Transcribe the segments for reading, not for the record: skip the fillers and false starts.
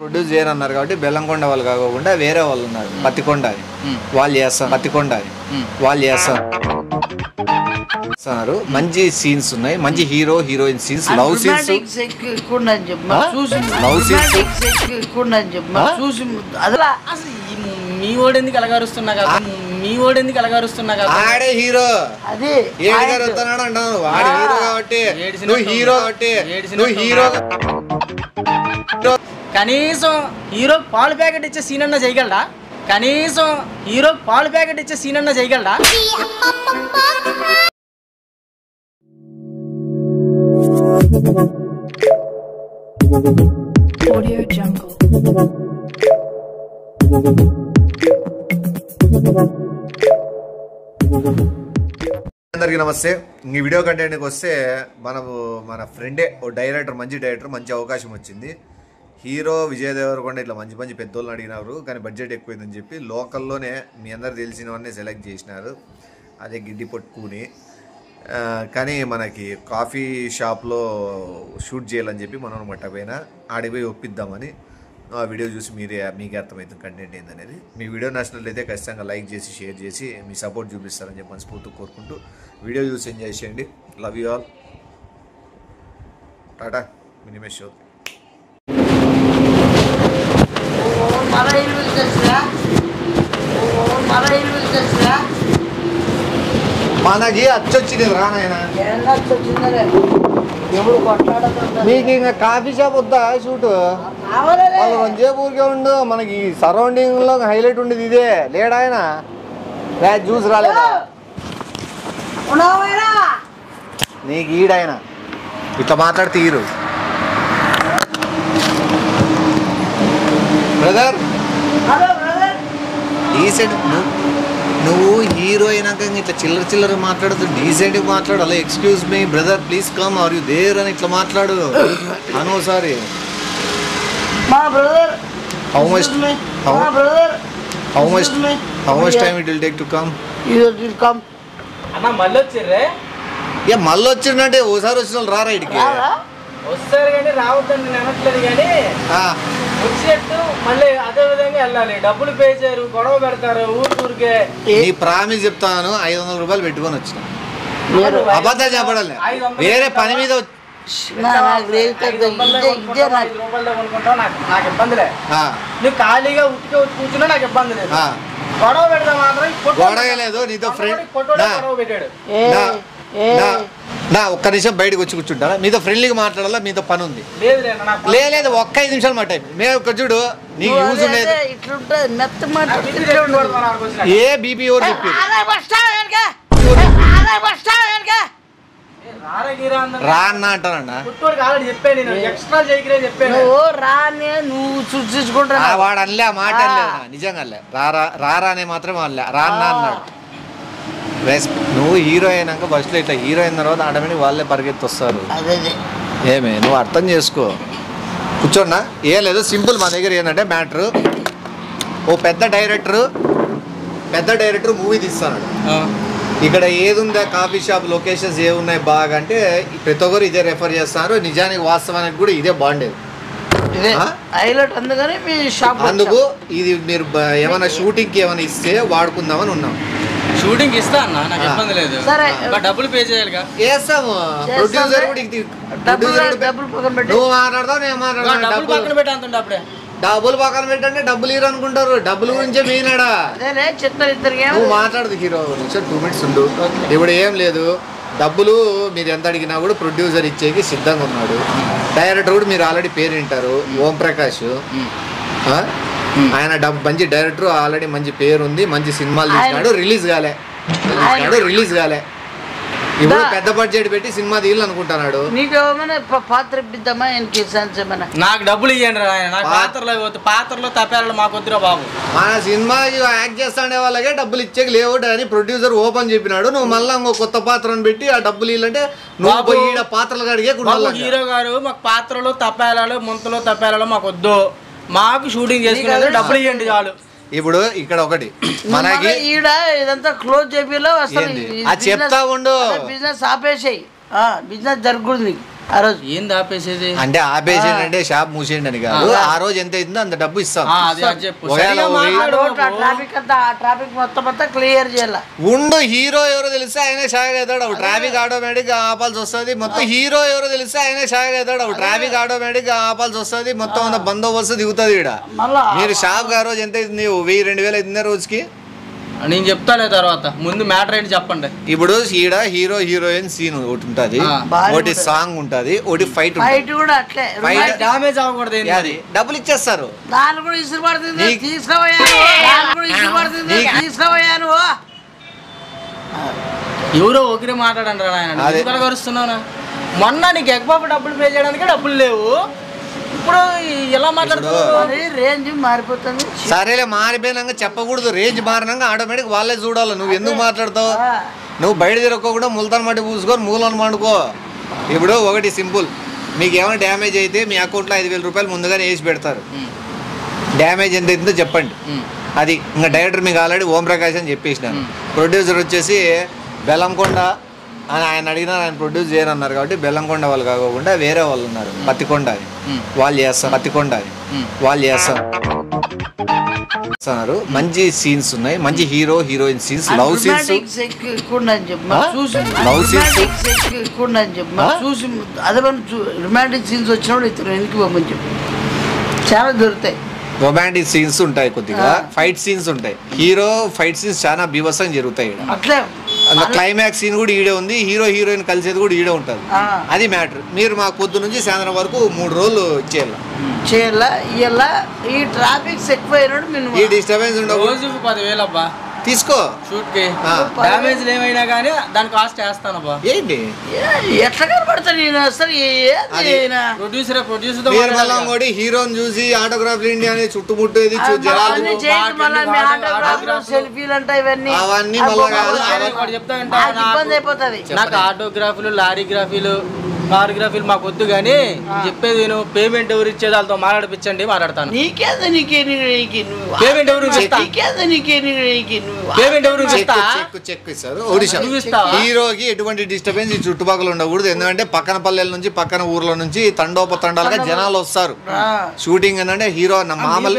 Produce చేయరన్నారు కాబట్టి బెల్లంకొండ వాళ్ళు కాకుండా వేరే వాళ్ళు ఉన్నారు, పత్తికొండ అది వాళ్ళు చేస్తారు, పత్తికొండ అది వాళ్ళు చేస్తారు. మంచి సీన్స్ ఉన్నాయి, మంచి hero heroine scenes, love scenes, love scenes. మీ ఓడెందుకు అలగారుస్తున్నా కదా, మీ ఓడెందుకు అలగారుస్తున్నా కదా, ఆడే హీరో అదే ఏడుగారుతున్నాడు అంటాను. వాడు హీరో కాబట్టి నువ్వు హీరో కాబట్టి నువ్వు హీరో. కనీసం హీరో పాలు ప్యాకెట్ ఇచ్చే సీన్ అన్నా చేయగలడా? కనీసం హీరో పాలు ప్యాకెట్ ఇచ్చే సీన్ అన్నా చేయగలడా? అందరికీ నమస్తే. ఈ వీడియో కంటెంట్కి వస్తే మన ఫ్రెండే ఓ డైరెక్టర్, మంచి డైరెక్టర్, మంచి అవకాశం వచ్చింది. హీరో విజయ్ దేవరకొండ ఇట్లా మంచి మంచి పెద్దోళ్ళని అడిగినారు, కానీ బడ్జెట్ ఎక్కువైందని చెప్పి లోకల్లోనే మీ అందరు తెలిసినవన్నీ సెలెక్ట్ చేసినారు. అదే గిడ్డి పట్టుకుని, కానీ మనకి కాఫీ షాప్లో షూట్ చేయాలని చెప్పి మనం మట్టపోయినా ఆడిపోయి ఒప్పిద్దామని ఆ వీడియో చూసి మీకే అర్థమవుతుంది కంటెంట్ ఏందనేది. మీ వీడియో నచ్చినట్లయితే ఖచ్చితంగా లైక్ చేసి షేర్ చేసి మీ సపోర్ట్ చూపిస్తారని చెప్పి మనస్ఫూర్తిగా కోరుకుంటూ వీడియో చూసి ఎంజాయ్ చేయండి. Love you all. Tata. మినిమేష్ show. మనకి అచ్చొచ్చింది రానాయన. మీకు ఇంకా కాఫీ షాప్ వద్దా షూట్? వాళ్ళు రంజేపు ఊరికే ఉండు, మనకి సరౌండింగ్ లో హైలైట్ ఉండేది ఇదే. లేడాయన జ్యూస్ రాలేదా నీకు? ఈడాయన ఇట్లా మాట్లాడితే ఈరు బ్రదర్. డీసెంట్ నువ్వు హీరో అయినాక ఇట్లా చిల్లర మాట్లాడదు, డీసెంట్గా మాట్లాడు. అలా excuse me brother please come, are you there అని ఇట్లా మాట్లాడు అనోసారి. How much time it will take to come? మళ్ళీ వచ్చిందంటే ఓసారి వచ్చిన వాళ్ళు రారా ఇటుకి వస్తారు కానీ రావద్దని నేను అనట్లేదు, కానీ వచ్చేట్టు మళ్ళీ అదే విధంగా వెళ్ళాలి. డబ్బులు పే చేయరు, గొడవ పెడతారు ఊరికే. నీ ప్రామిస్ చెప్తాను, 500 రూపాయలు పెట్టుకొని వచ్చిన. అబద్ధాలు చెప్పడాలి, వేరే పని మీద నాకు ఇబ్బంది లేదు. నువ్వు ఖాళీగా ఉట్టిగా వచ్చి కూర్చున్నా నాకు ఇబ్బంది లేదు. గొడవ పెడతా మాత్రం గొడవ లేదు. నీతో ఫ్రెండ్ గొడవ పెట్టాడు. నా ఒక్క నిమిషం బయటకు వచ్చి కూర్చుంటారా? మీతో ఫ్రెండ్లీగా మాట్లాడాలా, మీతో పని ఉంది. లేదు ఒక్క 5 నిమిషాలు మాట మేము ఒక చూడు, నీకు యూజ్ ఉండేది. ఏ బీపీ ఎవరు చెప్పి రా అన్న అంటానన్నా? వాడు అనలే ఆ మాట, అనలేదా నిజంగా అనలే. రారా అనే మాత్రం అనలే, రా అన్న అన్నాడు. నువ్వు హీరో అయినాక ఫస్ట్లో ఇట్లా హీరో అయిన తర్వాత ఆటోమేటిక్ వాళ్ళే పరిగెత్తి వస్తారు. ఏమే నువ్వు అర్థం చేసుకో. కూర్చోన్నా ఏం లేదు, సింపుల్. మా దగ్గర ఏంటంటే మ్యాటరు, ఓ పెద్ద డైరెక్టర్ మూవీ తీస్తాడు. ఇక్కడ ఏది ఉందా కాఫీ షాప్ లొకేషన్స్ ఏమున్నాయి బాగా అంటే ప్రతి ఒక్కరు ఇదే రెఫర్ చేస్తారు. నిజానికి వాస్తవానికి కూడా ఇదే బాగుండేది. అందుకు ఇది మీరు ఏమైనా షూటింగ్కి ఏమైనా ఇస్తే వాడుకుందామని ఉన్నాం. షూటింగ్ ఇస్తా అన్న, నాకు ఇబ్బంది లేదు, డబ్బులు పే చేయాలిగా. వేస్తాము. ప్రొడ్యూసర్ కూడా నువ్వు మాట్లాడతావు, నేను మాట్లాడతాను. డబ్బులు పక్కన పెట్టండి, అప్పుడే డబ్బులు పక్కన పెట్టంటే డబ్బులు హీరో అనుకుంటారు. డబ్బుల గురించే మెయినాడా. నువ్వు మాట్లాడదు హీరో 2 minutes ఉండు. ఇప్పుడు ఏం లేదు, డబ్బులు మీరు ఎంత అడిగినా కూడా ప్రొడ్యూసర్ ఇచ్చేకి సిద్ధంగా ఉన్నాడు. డైరెక్టర్ కూడా మీరు ఆల్రెడీ పేరు వింటారు, ఓం ప్రకాష్. ఆయన మంచి డైరెక్టర్, ఆల్రెడీ మంచి పేరు ఉంది, మంచి సినిమాలు తీసినాడు. రిలీజ్ కాలే. ఇప్పుడు పెద్ద బడ్జెట్ పెట్టి సినిమా తీయాలి అనుకుంటున్నాడు. నాకు డబ్బులు ఇవ్వండి, పాత్రలో తప్పేళ్ళు మాకు వద్దురా బాబు. మన సినిమాకి యాక్ట్ చేస్తాండే వాళ్ళకే డబ్బులు ఇచ్చేకి లేవు అని ప్రొడ్యూసర్ ఓపెన్ చెప్పినాడు. నువ్వు మళ్ళీ ఇంకో కొత్త పాత్రను పెట్టి ఆ డబ్బులు ఇవ్వాలంటే నువ్వు పాత్రలు అడిగే. హీరో గారు మాకు పాత్రలో తప్పేళాలు, ముంతలో తప్పేళాలు మాకు వద్దు, మాకు షూటింగ్ చేసుకునేది డబ్బులు ఇవ్వండి చాలు. ఇప్పుడు ఇక్కడ ఒకటి మనకి ఇదంతా క్లోజ్ చేపిలో చెప్తా ఉండు, బిజినెస్ ఆపేసాయి, బిజినెస్ జరుగుతుంది. ఆ రోజు ఏంది ఆపేసేది అంటే ఆపేసేయండి అంటే షాప్ మూసేయండి అని కాదు, ఆ రోజు ఎంత అవుతుందో అంత డబ్బు ఇస్తాం. ట్రాఫిక్ మొత్తం క్లియర్ చేయాలి. ఉండు, హీరో ఎవరో తెలిస్తే ఆయనే షాక్ అవుతాడు, ట్రాఫిక్ ఆటోమేటిక్ గా ఆపాల్సి వస్తుంది మొత్తం. హీరో ఎవరో తెలిస్తే ఆయనే షాక్ అవుతాడు, ట్రాఫిక్ ఆటోమేటిక్ గా ఆపాల్సి వస్తుంది మొత్తం. అంత బందోబస్తు దిగుతుంది ఇక్కడ. మీరు షాప్ ఆ రోజు ఎంత అవుతుంది? 1000-2000 అవుతుంది రోజుకి. నేను చెప్తాలే తర్వాత, ముందు మ్యాటర్ ఏంటి చెప్పండి. ఇప్పుడు ఈడ హీరో హీరోయిన్ సీన్ ఒకటి ఉంటది, ఒకటి సాంగ్ ఉంటది, ఒకటి ఫైట్ కూడా అట్లే డ్యామేజ్ అవ్వకూడదు. అది డబ్బులు ఇచ్చేస్తారు. దాని కూడా ఇసురు పడుతుంది, తీసుకోపోయాను. ఎవరో ఒకరే మాట్లాడండి రా ఆయన, కరుస్తున్నాను. మొన్న నీకు ఎగ్ బాబు డబ్బులు పే చేయడానికి డబ్బులు లేవు, ఇప్పుడు ఎలా మాట్లాడుతుంది? రేంజ్ మారిపోతుంది. సరేలే, మారిపోయినాక చెప్పకూడదు, రేంజ్ మారినాక ఆటోమేటిక్ వాళ్ళే చూడాలి. నువ్వు ఎందుకు మాట్లాడతావు? నువ్వు బయట తిరగకుండా ముల్తాన్ మట్టి పూసుకొని మూలను పండుకో. ఇప్పుడు ఒకటి సింపుల్, మీకు ఏమైనా డ్యామేజ్ అయితే మీ అకౌంట్లో 5000 రూపాయలు ముందుగానే వేసి పెడతారు. డ్యామేజ్ ఎంత అవుతుందో చెప్పండి. అది ఇంకా డైరెక్టర్ మీకు ఆల్రెడీ ఓం ప్రకాష్ అని చెప్పేసినాను. ప్రొడ్యూసర్ వచ్చేసి బెల్లంకొండ అని ఆయన అడిగినా ఆయన ప్రొడ్యూస్ చేయనన్నారు కాబట్టి బెల్లంకొండ వాళ్ళు కాకుండా వేరే వాళ్ళు ఉన్నారు, పత్తికొండ అని వాళ్ళు చేస్తారు. పత్తికొండ అని వాళ్ళు చేస్తున్నారు. మంచి సీన్స్ ఉన్నాయి, మంచి hero heroine scenes, love scenes, చూసి అదే రొమాంటిక్ సీన్స్ వచ్చినప్పుడు ఇతను వెనక్కి పోమని చెప్పి చాలా దొరుకుతాయి. రొమాంటిక్ సీన్స్ ఉంటాయి, కొద్దిగా ఫైట్ సీన్స్ ఉంటాయి. హీరో ఫైట్ సీన్స్ చాలా బీభత్సంగా జరుగుతాయి. అట్లే క్లైమాక్స్ సీన్ కూడా ఈడే ఉంది, హీరో హీరోయిన్ కలిసేది కూడా ఈడే ఉంటుంది. అది మ్యాటర్. మీరు మాకు పొద్దు నుంచి సాయంత్రం వరకు 3 రోజులు చేయాలా. ఈ ట్రాఫిక్ ఎక్కువ అయినాడు, ఈ డిస్టర్బెన్స్ ఉండవు. రోజుకు 10,000 అబ్బా తీసుకో. షూట్ కి డ్యామేజ్ ఏమైనా కానీ దాని కాస్ట్ వేస్తాను అబ్బా. ఏంటి ఎట్లా కనబడతాను నేను అసలు? ప్రొడ్యూసర్ హీరోని చూసి ఆటోగ్రాఫ్ ఇండియా అని చుట్టుముట్టేది సెల్ఫీలు అంటే ఇవన్నీ అవన్నీ చెప్తా ఇబ్బంది అయిపోతుంది. నాకు ఆటోగ్రాఫీలు, లారీగ్రాఫీలు, కారిగ్రఫీలు మాకు వద్దు కానీ చెప్పేది నేను పేమెంట్ ఎవరు ఇచ్చేది వాళ్ళతో మాట్లాడిపించండి, మాట్లాడతాను. పేమెంట్ ఎవరు చెక్ ఇస్తారు. హీరోకి ఎటువంటి డిస్టర్బెన్స్ ఈ చుట్టుపక్కల ఉండకూడదు, ఎందుకంటే పక్కన పల్లెల నుంచి పక్కన ఊర్ల నుంచి తండోపతండాలుగా జనాలు వస్తారు. షూటింగ్ ఏంటంటే హీరో మామూలు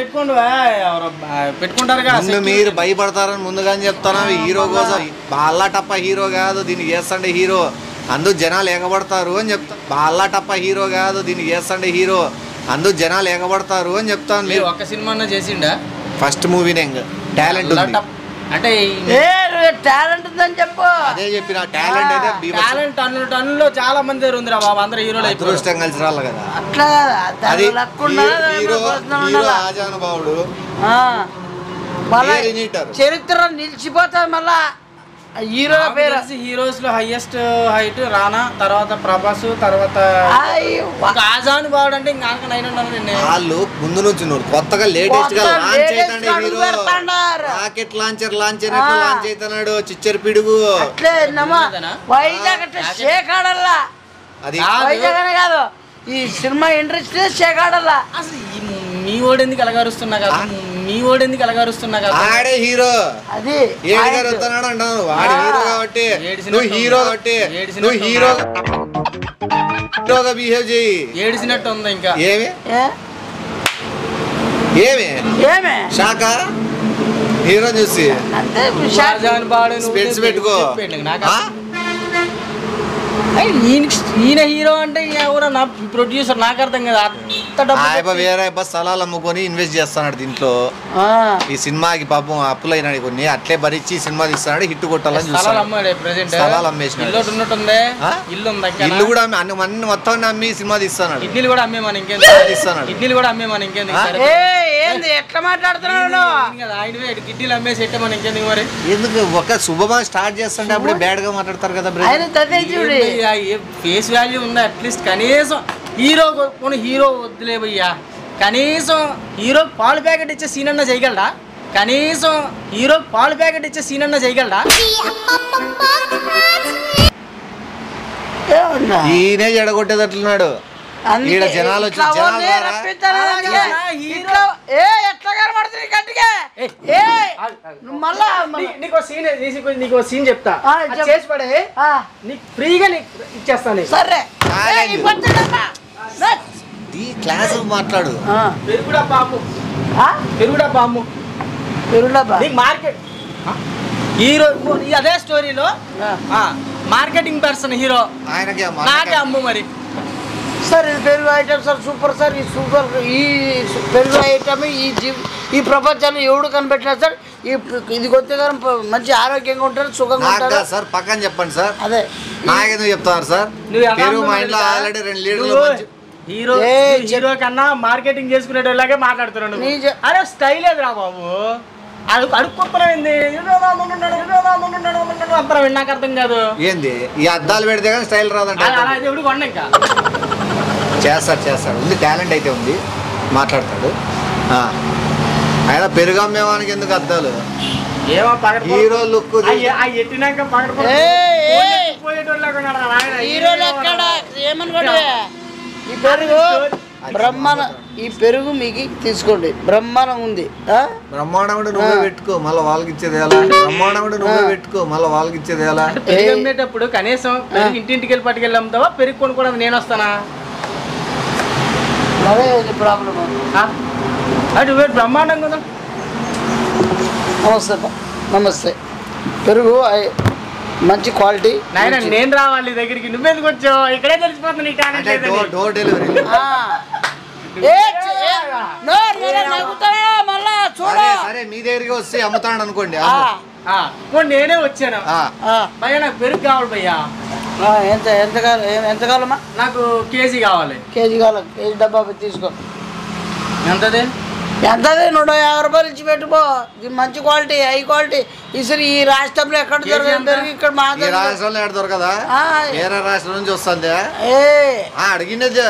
పెట్టుకుంటారు. మీరు భయపడతారని ముందుగానే చెప్తాను. హీరో కోసం బాల్లా టప్ప హీరో కాదు, దీనికి చేస్తాండే హీరో, అందుకు జనాలు ఎగబడతారు అని చెప్తాను. బాల్లా టప్ప హీరో కాదు, దీనికి చేస్తాండే హీరో, అందుకు జనాలు ఎగబడతారు అని చెప్తాను. మీరు ఒక్క సినిమా చేసిండా? ఫస్ట్ మూవీనే. టాలెంట్ అంటే టాలెంట్ ఉందని చెప్పు. అదే చెప్పిన టాలెంట్ అయితే టాలెంట్ టన్నులో చాలా మంది దగ్గర ఉందిరా బాబు, అందరూ హీరోలు అదృష్టం కలిసి రాళ్ళు కదా. అట్లా హీరో ఆజానుభావుడు, చరిత్ర నిలిచిపోతుంది. మళ్ళా హీరో పేరు హీరోస్ లో హైయెస్ట్ హైట్ రానా, తర్వాత ప్రభాస్, తర్వాత ఆజానుభావుడు అంటే ఇంకా 9 వాళ్ళు ముందు నుంచి కొత్తగా లేటెస్ట్ గా లాంచ్ అవుతాడు హీరో. రాకెట్ లాంచర్ లాంచ్ అవుతున్నాడు, చిచ్చర్ పిడుగు. వైజాగ్ షేకాడల్లా, అది వైజాగ్ అనే కాదు, ఈ సినిమా ఇండస్ట్రీ షేకాడల్లా. అసలు మీ ఓడెందుకు ఎలాగరుస్తున్నా కదా, మీ ఓడెందుకు ఎలాగరుస్తున్నా కదా. ఆడే హీరో, అది ఏడుగారు వస్తున్నాడు అంటాను. వాడు హీరో కాబట్టి నువ్వు హీరో కాబట్టి నువ్వు హీరోగా బిహేవ్ చేయి. ఏడిసినట్టు ఉంది. ఇంకా ఏమి షాకా హీరో చూసి స్పెట్స్ పెట్టుకో. ఈయన హీరో అంటే ఎవరో నా ప్రొడ్యూసర్, నాకు అర్థం కదా. వేరే స్థలాలు అమ్ముకొని ఇన్వెస్ట్ చేస్తున్నాడు దీంట్లో. ఈ సినిమాకి పాపం అప్పులైనాడు కొన్ని, అట్లే భరించి సినిమా తీస్తున్నాడు, హిట్ కొట్టాలని చూస్తున్నాడు. స్థలాలు అమ్మేసిన ఇల్లు కూడా అన్ని మొత్తం అమ్మి సినిమా తీస్తున్నాడు. ఇడ్లీలు కూడా అమ్మేమని ఇంకేం ఇస్తున్నాడు. ఇడ్లీలు కూడా అమ్మేమని ఇంకేంది, ఎట్లా మాట్లాడుతున్నాడు ఆయనవే కిడ్నీలు అమ్మేసి ఎట్టమని ఇంకేందుకు మరి. ఎందుకు ఒక శుభమా స్టార్ట్ చేస్తుంటే అప్పుడే బ్యాడ్ గా మాట్లాడతారు కదా. ఫేస్ వాల్యూ ఉందా అట్లీస్ట్? కనీసం హీరో వద్దులేవయ్యా, కనీసం హీరో పాలు ప్యాకెట్ ఇచ్చే సీన్ అన్నా చేయగలడా? కనీసం హీరో పాలు ప్యాకెట్ ఇచ్చే సీన్ అన్నా చేయగలడా? ఈయనే జడగొట్టేటట్లున్నాడు. ఈడ జనాలు వచ్చి నీకు సీన్ చెప్తా చేసి పడే నీకు ఫ్రీగా నీకు ఇచ్చేస్తాను. సరే క్లాస్ మాట్లాడు. పెరుగుడా పాము నీకు మార్కెట్ హీరో అదే స్టోరీలో మార్కెటింగ్ పర్సన్ హీరో నాకే అమ్ము మరి. సార్ ఇది పెరుగు ఐటమ్ సార్, సూపర్ సార్. ఈ సూపర్ ఈ పెరుగు ఐటమ్ ఈ ప్రపంచంలో ఎవడు కనిపెట్టినారు సార్. ఇది కొత్త మంచి ఆరోగ్యంగా ఉంటారు, సుఖంగా ఉంటారు సార్. పక్కన చెప్పండి సార్. అదే నాకెందుకు చెప్తారు సార్? పెరుగు మా ఇంట్లో ఆల్రెడీ 2 లీటర్లు హీరో కన్నా మార్కెటింగ్ చేసుకునేటోళ్ళకే మాట్లాడుతున్నాడు. అరే స్టైల్ ఏదిరా బాబు, అడుక్కొప్పలేంది అంతరం నాకు అర్థం కాదు. ఏంది ఈ అద్దాలు పెడితే కానీ స్టైల్ రాదంటే ఎప్పుడు కొన్నా ఇంకా చేస్తాడు. ఉంది టాలెంట్ అయితే ఉంది, మాట్లాడతాడు. ఆయన పెరుగు అమ్మేవానికి ఎందుకు అద్దాలు? ఏమో హీరో లుక్ ఎట్టినాక ఈ పెరుగు ఈ పెరుగు మీకు తీసుకోండి, బ్రహ్మాండం ఉంది. బ్రహ్మాండం నువ్వే పెట్టుకో, మళ్ళీ వాళ్ళకి ఇచ్చేది ఎలా? బ్రహ్మాండం నువ్వే పెట్టుకో, మళ్ళీ వాళ్ళకి ఇచ్చేది ఎలా? పెరుగు అమ్మేటప్పుడు కనీసం ఇంటింటికి వెళ్ళి పట్టుకెళ్ళి అమ్ముతావా? పెరుగు కొనుక్కోవడానికి నేను వస్తానా? అదే ప్రాబ్లం. అటు బ్రహ్మాండంగా ఉందా? నమస్తే. పెరుగు మంచి క్వాలిటీ. నాయన నేను రావాలి దగ్గరికి, నువ్వెందుకు వచ్చావు? ఇక్కడే తెలిసిపోతుంది డోర్ డెలివరీ. సరే మీ దగ్గరికి వస్తే అమ్ముతాడు అనుకోండి. నేనే వచ్చాను భయ్యా, నాకు పెరుగు కావాలి భయ్యా. ఎంత కావాలమ్మా? నాకు కేజీ కావాలి. కేజీ డబ్బా తీసుకో. ఎంతది? ఎంతది? 150 రూపాయలు ఇచ్చి పెట్టుకో. ఇది మంచి క్వాలిటీ, హై క్వాలిటీ. ఈసారి ఈ రాష్ట్రంలో ఎక్కడ దొరకదు, ఇక్కడ మా రాష్ట్రంలో ఎక్కడ దొరకదా? వేరే రాష్ట్రం నుంచి వస్తుంది. అడిగినది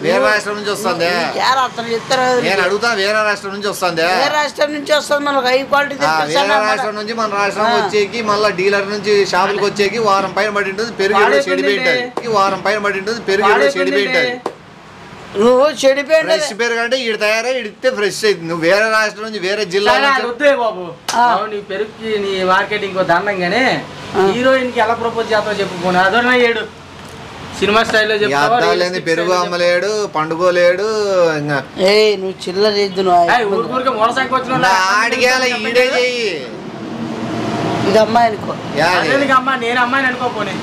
వేరే రాష్ట్రం నుంచి వస్తుంది. నేను అడుగుతా, వేరే రాష్ట్రం నుంచి వస్తుంది. వేరే రాష్ట్రం నుంచి వస్తుంది మనకు హై క్వాలిటీ. వేరే రాష్ట్రం నుంచి మన రాష్ట్రం వచ్చేకి, మళ్ళీ డీలర్ నుంచి షాపులకు వచ్చేకి వారం పైన పడి ఉంటుంది. పెరుగు చెడిపోయింటది. వారం పైన పడి ఉంటుంది. పెరుగు చెడిపోయింటది. నువ్వు చెడిపోయింది. ఫ్రెష్ పెరుగు అంటే ఇటు తయారై ఇడితే ఫ్రెష్ అవుతుంది. నువ్వు వేరే రాష్ట్రం నుంచి వేరే జిల్లా వద్దే బాబు. నీ పెరుగుకి నీ మార్కెటింగ్ దండంగానే హీరోయిన్ కి ఎలా ప్రపోజ్ చేస్తావు చెప్పుకోను. అదొన్నా ఏడు సినిమా స్టైల్లో చెప్తావు. పెరుగు అమ్మలేడు, పండుకోలేడు. నువ్వు చిల్లర చేద్దు. ఊరికి మూలసంఖ్య వచ్చిన ఆడిగేల ఈడే చెయ్యి. ఇది అమ్మాయి అనుకో. అమ్మా నేను అమ్మాయిని అనుకోపోనీ.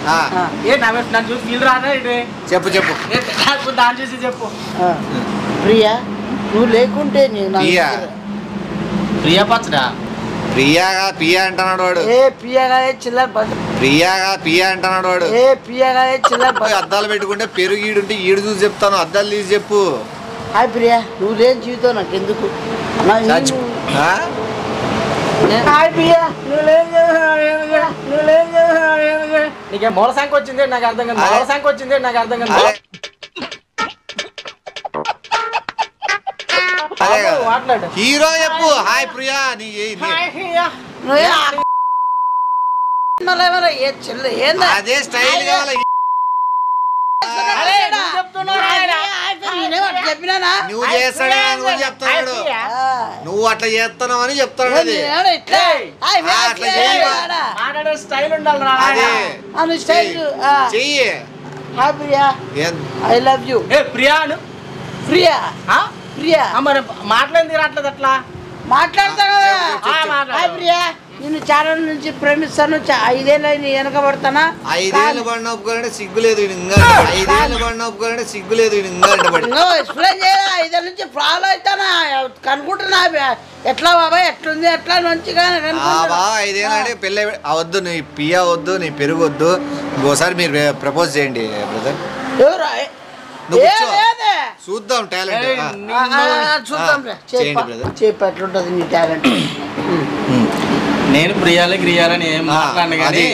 నన్ను చూసి ఫీల్ రాదా? చెప్పు దాన్ని చూసి చెప్పు. ప్రియా నువ్వు లేకుంటే ప్రియా పచ్చడా? పియా అంటున్నాడు వాడు. పియగా చిల్లర పియా అంటున్నాడు వాడు. పియగా చిల్లర అద్దాలు పెట్టుకుంటే పెరుగు ఈడుంటే ఈడు చూసి చెప్తాను. అద్దాలు తీసి చెప్పు. హాయ్ ప్రియా, నువ్వు లేని జీవితం నాకు ఎందుకు? నీకే మూల సంఖ్య వచ్చింది నాకు అర్థం కాదు. మూల సంఖ్య వచ్చింది నాకు అర్థం కాదు. మాట్లాడు. హీరో చెప్పు. హాయ్ ప్రియా. అదే స్టైల్ కావాలి. నువ్వు చేస్తాడా? నువ్వు చెప్తున్నాడు. నువ్వు అట్లా చేస్తున్నావు అని చెప్తాడు. అది అట్లా స్టైల్ ఉండాలి. చెయ్యి. I love you. Priya Priya Priya మరి మాట్లాడింది రావట్లేదు. అట్లా మాట్లాడతా కదా. ప్రియా నేను ఛానల్ నుంచి ప్రేమిస్తాను. 5 ఏళ్ళు వెనకబడతానా? 5 ఏళ్ళు పడిన ఒప్పుకోవాలంటే సిగ్గులేదు. 5 ఏళ్ళు పడిన ఒప్పుకోవాలంటే సిగ్గులేదు. ఎక్స్ప్లెయిన్ చేయాలి. 5 ఏళ్ళ నుంచి ఫాలో అవుతానా కనుకుంటున్నా. ఎట్లా బాబాయ్ ఎట్లుంది ఎట్లా మంచిగా 5 ఏళ్ళు అంటే పెళ్ళి అవద్దు. నీ పియా వద్దు, నీ పెరుగు వద్దు. ఇంకోసారి మీరు ప్రపోజ్ చేయండి బ్రదర్. చూద్దాం టాలెంట్. చూద్దాం చెప్పు ఎట్లుంటది నీ టాలెంట్. నేను ప్రియాలని ఏం మాట్లాడిన కానీ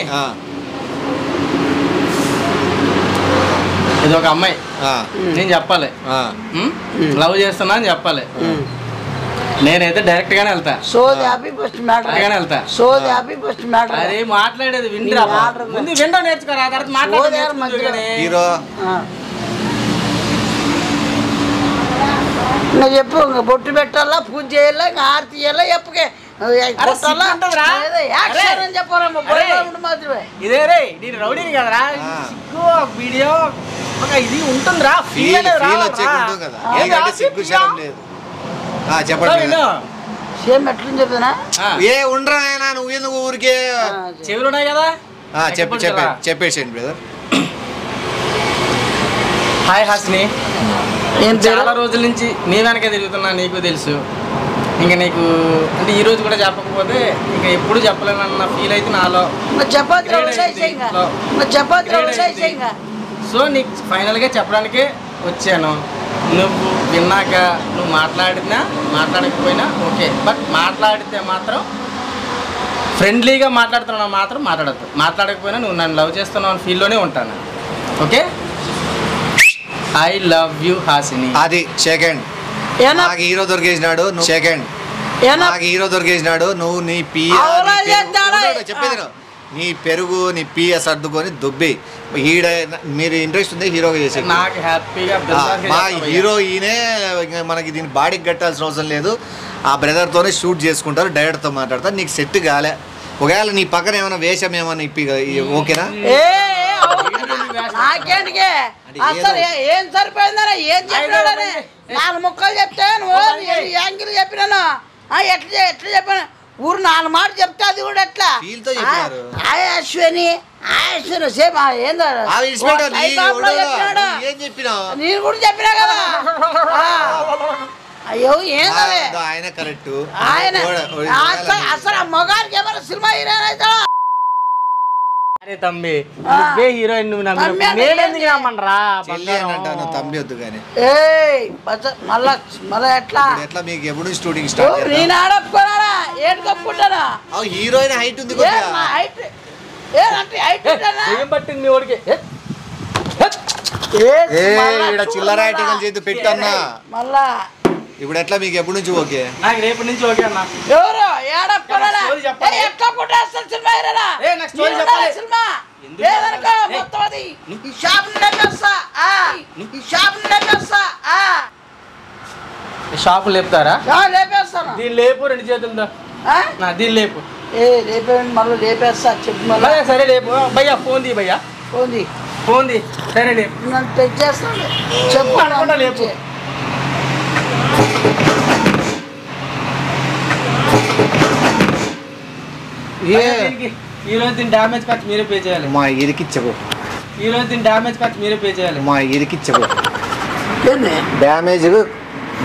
ఇది ఒక అమ్మాయి నేను చెప్పాలి. లవ్ చేస్తున్నా అని చెప్పాలి. నేనైతే డైరెక్ట్ గానే వెళ్తా. అదే మాట్లాడేది వింటా. ముందు విండో నేర్చుకోరా, తర్వాత మాట్లాడే. హీరో చెప్పు. బొట్టు పెట్టాలా, పూజ చేయాలా, హారతి చేయాలా? చెప్పుకే యాక్షన్ అని చెప్పాలమ్మా మాత్రమే. ఇదే రే నేను రౌడీని కదరా, సిగ్గు వీడియో ఒక ఇది ఉంటుందిరా, ఫీల్ వచ్చేకుంటుంది కదా, ఏంటంటే సిగ్గు శరం లేదు. చెప్పండి సేమ్ ఎట్లని చెప్తానా ఏ ఉండరా నువ్వు ఎందుకు ఊరికే చెవులు ఉన్నాయి కదా. చెప్పేసేయండి బ్రదర్. హాయ్ హాసిని, చాలా రోజుల నుంచి నీ వెనక తిరుగుతున్నా, నీకు తెలుసు. ఇంకా నీకు అంటే ఈ రోజు కూడా చెప్పకపోతే ఇంకా ఎప్పుడు చెప్పలేనన్న ఫీల్ అయితే నాలో. సో నీకు ఫైనల్గా చెప్పడానికే వచ్చాను. నువ్వు విన్నాక నువ్వు మాట్లాడకపోయినా ఓకే, బట్ మాట్లాడితే మాత్రం ఫ్రెండ్లీగా మాట్లాడుతున్నావు మాత్రం మాట్లాడద్దు. మాట్లాడకపోయినా నువ్వు నన్ను లవ్ చేస్తున్నావు అని ఫీల్లోనే ఉంటాను. Okay, I love you Hasini. అది సెకండ్ నాకు హీరో దొరికేసినాడు. నువ్వు సెకండ్ నాకు హీరో దొరికేసినాడు. నువ్వు నీ చెప్పేది నీ పెరుగు నీ పిఎస్ సర్దుకొని దుబ్బి ఈడ మీరు ఇంట్రెస్ట్ ఉంది హీరోగా చేసే. నాకు హ్యాపీగా మా హీరో ఈయనే, మనకి దీన్ని బాడీకి కట్టాల్సిన అవసరం లేదు. ఆ బ్రదర్తోనే షూట్ చేసుకుంటారు, డైరెక్టర్తో మాట్లాడతారు. నీకు సెట్ కాలే, ఒకవేళ నీ పక్కన ఏమైనా వేషం ఏమైనా ఇప్పి ఓకేనా? ఏం సరిపోయిందరా, ఏం చెప్పినాడని 4 ముక్కలు చెప్తే నువ్వు యాంగిల్ చెప్పినాను. ఎట్లా చెప్పాను, ఊరు 4 మాటలు చెప్తే అది కూడా ఎట్లా అశ్విని సేమ్ ఏందో నేను కూడా చెప్పినా కదా. అయ్యో ఆయన కరెక్ట్, ఆయన అసలు ఆ మగానికి ఏమైనా సినిమా హీరోయిన్ అవుతాడా? అరే తమ్మి, నువ్వే హీరోయిన్, నువ్వు నేనెందుకు రమ్మనరా తమ్మి వద్దు కానీ. మళ్ళా ఎట్లా మీకు ఎప్పుడు షూటింగ్ స్టార్ట్? నేను ఆడప్పుకోనా ఏడు కప్పుకుంటానా? హీరోయిన్ హైట్ ఉంది, ఏం పట్టింది మీ ఓడికి? చిల్లర ఐటెంలు చేతి పెట్టన్నా. మళ్ళా ఇప్పుడు ఎట్లా మీకు ఎప్పటి నుంచి ఓకే? నాకు రేపటి నుంచి ఓకే అన్న. ఎవరు ఏడప్పుకోనా ఎట్లా కుట్టేస్తారు సినిమా హీరోనా? సినిమా లేదనుకో మొత్తం అది ఈ షాప్ లేపేస్తా, షాపు లేపుతారా? లేపేస్తాను. దీన్ని లేపు, 2 చేతులతో దీన్ని లేపు. లేపేయండి, మళ్ళీ లేపేస్తా చెప్పు. మళ్ళీ సరే లేపు భయ్యా. ఫోన్ ది భయ్యా, ఫోన్ ది. సరే లేపు, నన్ను తెచ్చేస్తాను చెప్పు అనుకుంటా లేపు. ఈ రోజు దీని డ్యామేజ్ ఖర్చు మీరే పే చేయాలి. మా ఇరికిచ్చకు ఈ రోజు దీని డ్యామేజ్ ఖర్చు మీరే పే చేయాలి. మా ఇరికిచ్చకు డ్యామేజ్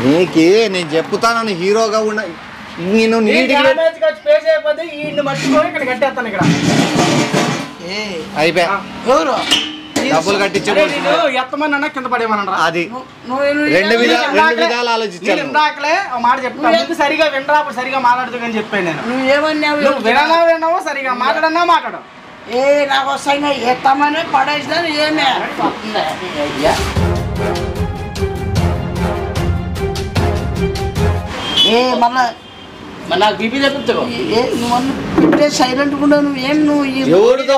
నీకి నేను చెప్తాను. హీరోగా ఉన్న నేను డ్యామేజ్ ఖర్చు పే చేయకపోతే ఈ మర్చిపోయి ఇక్కడ కట్టేస్తాను. ఇక్కడ అయిపోయా, డబ్బులు కట్టించే ఎత్తమన్నా కింద పడేమన్నా. అది 2 విధాలు ఆలోచించాను. ఇందాకలే మాట చెప్తాను, సరిగా వినరా, అప్పుడు సరిగా మాట్లాడుతూ అని చెప్పాను నేను. నువ్వేమన్నావు? విన్నావో సరిగా మాట్లాడన్నా మాట్లాడు. నాకు వస్తాయి ఎత్తమని పడేసినాను. ఏమే మళ్ళా నాకు బీపీ తెప్పిస్తావు. నువ్వు సైలెంట్గా ఉండవు. నువ్వేం నువ్వు ఎవరితో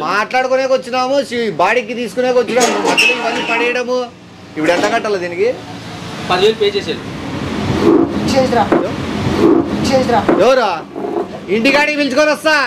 మాట్లాడుకునే వచ్చినాము, బాడీకి తీసుకునే వచ్చినాము, ఇవన్నీ పడేయడము. ఇప్పుడు ఎంత కట్టాలి దీనికి? 10,000 పే చేసేది. చేసిరా ఎవరా ఇంటికాడికి పిలుచుకొని వస్తా.